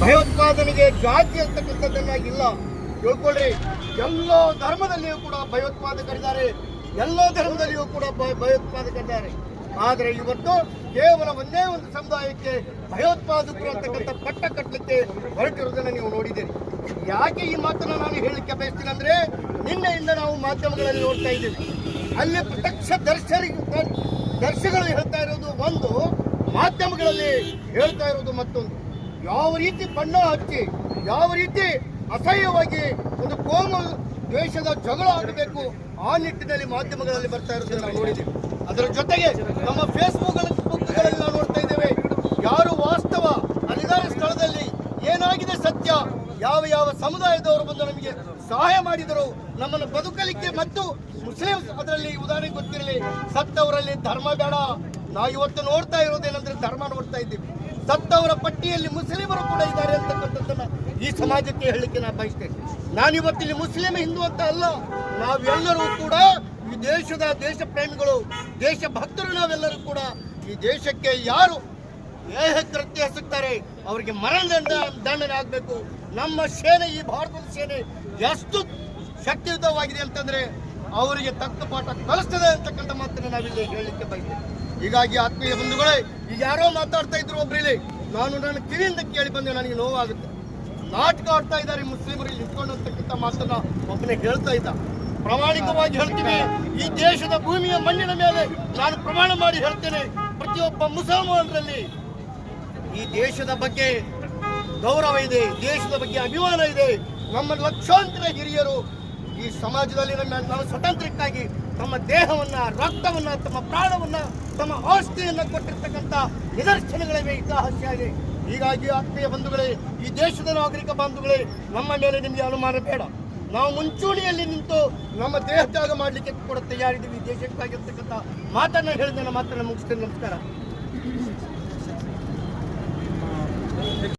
ಭಯೋತ್ಪಾದನೆಗೆ ಜಾತಿ ಅಂತಕ್ಕಂಥದ್ದನ್ನಾಗಿಲ್ಲ. ತಿಳ್ಕೊಳ್ರಿ, ಎಲ್ಲ ಧರ್ಮದಲ್ಲಿಯೂ ಕೂಡ ಭಯೋತ್ಪಾದಕರಿದ್ದಾರೆ, ಎಲ್ಲ ಧರ್ಮದಲ್ಲಿಯೂ ಕೂಡ ಭಯೋತ್ಪಾದಕರಿದ್ದಾರೆ. ಆದರೆ ಇವತ್ತು ಕೇವಲ ಒಂದೇ ಒಂದು ಸಮುದಾಯಕ್ಕೆ ಭಯೋತ್ಪಾದಕರು ಅಂತಕ್ಕಂಥ ಪಟ್ಟ ಕಟ್ಟಲಿಕ್ಕೆ ಹೊರಟಿರೋದನ್ನು ನೀವು ನೋಡಿದ್ದೀರಿ. ಯಾಕೆ ಈ ಮಾತನ್ನು ನಾನು ಹೇಳಲಿಕ್ಕೆ ಬಯಸ್ತೀನಿ ಅಂದರೆ, ನಿನ್ನೆಯಿಂದ ನಾವು ಮಾಧ್ಯಮಗಳಲ್ಲಿ ನೋಡ್ತಾ ಇದ್ದೀವಿ, ಅಲ್ಲಿ ಪ್ರತ್ಯಕ್ಷ ದರ್ಶಿಗಳು ಹೇಳ್ತಾ ಇರೋದು ಒಂದು, ಮಾಧ್ಯಮಗಳಲ್ಲಿ ಹೇಳ್ತಾ ಇರೋದು ಮತ್ತೊಂದು. ಯಾವ ರೀತಿ ಬಣ್ಣ ಹಚ್ಚಿ, ಯಾವ ರೀತಿ ಅಸಹ್ಯವಾಗಿ ಒಂದು ಕೋಮು ದ್ವೇಷದ ಜಗಳ ಆಗಬೇಕು, ಆ ನಿಟ್ಟಿನಲ್ಲಿ ಮಾಧ್ಯಮಗಳಲ್ಲಿ ಬರ್ತಾ ಇರೋದನ್ನು ನಾವು ನೋಡಿದ್ದೀವಿ. ಅದರ ಜೊತೆಗೆ ನಮ್ಮ ಫೇಸ್ಬುಕ್ಗಳಲ್ಲಿ ನಾವು ನೋಡ್ತಾ ಇದ್ದೇವೆ, ಯಾರು ವಾಸ್ತವ ಅಲ್ಲಿದ್ದಾರೆ ಸ್ಥಳದಲ್ಲಿ ಏನಾಗಿದೆ ಸತ್ಯ, ಯಾವ ಯಾವ ಸಮುದಾಯದವರು ಬಂದು ನಮಗೆ ಸಹಾಯ ಮಾಡಿದರು, ನಮ್ಮನ್ನು ಬದುಕಲಿಕ್ಕೆ, ಮತ್ತು ಮುಸ್ಲಿಮ್ಸ್ ಅದರಲ್ಲಿ ಉದಾಹರಣೆ ಗೊತ್ತಿರಲಿ, ಸತ್ತವರಲ್ಲಿ ಧರ್ಮ ಬೇಡ. ನಾವು ಇವತ್ತು ನೋಡ್ತಾ ಇರೋದೇನೆಂದ್ರೆ ಧರ್ಮ ನೋಡ್ತಾ ಇದ್ದೀವಿ. ಸತ್ತವರ ಪಟ್ಟಿಯಲ್ಲಿ ಮುಸ್ಲಿಮರು ಕೂಡ ಇದ್ದಾರೆ ಅಂತಕ್ಕಂಥದ್ದನ್ನ ಈ ಸಮಾಜಕ್ಕೆ ಹೇಳಲಿಕ್ಕೆ ನಾನು ಬಯಸ್ತೇನೆ. ನಾನಿವತ್ತಿಲ್ಲಿ ಮುಸ್ಲಿಂ ಹಿಂದೂ ಅಂತ ಅಲ್ಲ, ನಾವೆಲ್ಲರೂ ಕೂಡ ಈ ದೇಶದ ದೇಶ ಪ್ರೇಮಿಗಳು, ದೇಶ ಭಕ್ತರು. ನಾವೆಲ್ಲರೂ ಕೂಡ ಈ ದೇಶಕ್ಕೆ ಯಾರು ಕೃತ್ಯ ಎಸಗ್ತಾರೆ ಅವರಿಗೆ ದಂಡನೆ ಆಗಬೇಕು. ನಮ್ಮ ಸೇನೆ, ಈ ಭಾರತದ ಸೇನೆ ಎಷ್ಟು ಶಕ್ತಿಯುತವಾಗಿದೆ ಅಂತಂದ್ರೆ ಅವರಿಗೆ ತಕ್ಕ ಪಾಠ ಕಲಿಸ್ತದೆ ಅಂತಕ್ಕಂಥ ಮಾತನ್ನು ನಾವಿಲ್ಲಿ ಹೇಳಲಿಕ್ಕೆ ಬಯಸ್ತೇವೆ. ಹೀಗಾಗಿ ಆತ್ಮೀಯ ಬಂಧುಗಳೇ, ಈಗ ಯಾರೋ ಮಾತಾಡ್ತಾ ಇದ್ರು ಒಬ್ಬರಲ್ಲಿ, ನಾನು ನನ್ನ ಕಿವಿಯಿಂದ ಕೇಳಿ ಬಂದೆ, ನನಗೆ ನೋವಾಗುತ್ತೆ. ನಾಟಕ ಆಡ್ತಾ ಇದ್ದಾರೆ ಮುಸ್ಲಿಮರು ಇಲ್ಲಿ ನಿಂತ್ಕೊಂಡು ಅಂತಕ್ಕಂಥ ಮಾತನ್ನ ಒಬ್ಬನೇ ಹೇಳ್ತಾ ಇದ್ದ. ಪ್ರಾಮಾಣಿಕವಾಗಿ ಹೇಳ್ತೀನಿ, ಈ ದೇಶದ ಭೂಮಿಯ ಮಣ್ಣಿನ ಮೇಲೆ ನಾನು ಪ್ರಮಾಣ ಮಾಡಿ ಹೇಳ್ತೇನೆ, ಪ್ರತಿಯೊಬ್ಬ ಮುಸಲ್ಮಾನರಲ್ಲಿ ಈ ದೇಶದ ಬಗ್ಗೆ ಗೌರವ ಇದೆ, ದೇಶದ ಬಗ್ಗೆ ಅಭಿಮಾನ ಇದೆ. ನಮ್ಮ ಲಕ್ಷಾಂತರ ಹಿರಿಯರು ಈ ಸಮಾಜದಲ್ಲಿ ನಮ್ಮ ಸ್ವಾತಂತ್ರ್ಯಕ್ಕಾಗಿ ತಮ್ಮ ದೇಹವನ್ನ, ರಕ್ತವನ್ನ, ತಮ್ಮ ಪ್ರಾಣವನ್ನ, ತಮ್ಮ ಆಸ್ತಿಯನ್ನ ಕೊಟ್ಟಿರ್ತಕ್ಕಂಥ ನಿದರ್ಶನಗಳಿವೆ ಇತಿಹಾಸ. ಹೀಗಾಗಿ ಆತ್ಮೀಯ ಬಂಧುಗಳೇ, ಈ ದೇಶದ ನಾಗರಿಕ ಬಾಂಧುಗಳೇ, ನಮ್ಮ ಮೇಲೆ ನಿಮಗೆ ಅನುಮಾನ ಬೇಡ. ನಾವು ಮುಂಚೂಣಿಯಲ್ಲಿ ನಿಂತು ನಮ್ಮ ದೇಹ ತ್ಯಾಗ ಮಾಡಲಿಕ್ಕೆ ಕೂಡ ತಯಾರಿದ್ದೀವಿ. ದೇಶಕ್ಕಾಗಿರ್ತಕ್ಕಂಥ ಮಾತನ್ನ ಹೇಳಿದ ಮಾತನ್ನ ಮುಗಿಸ್ತೇನೆ. ನಮಸ್ಕಾರ.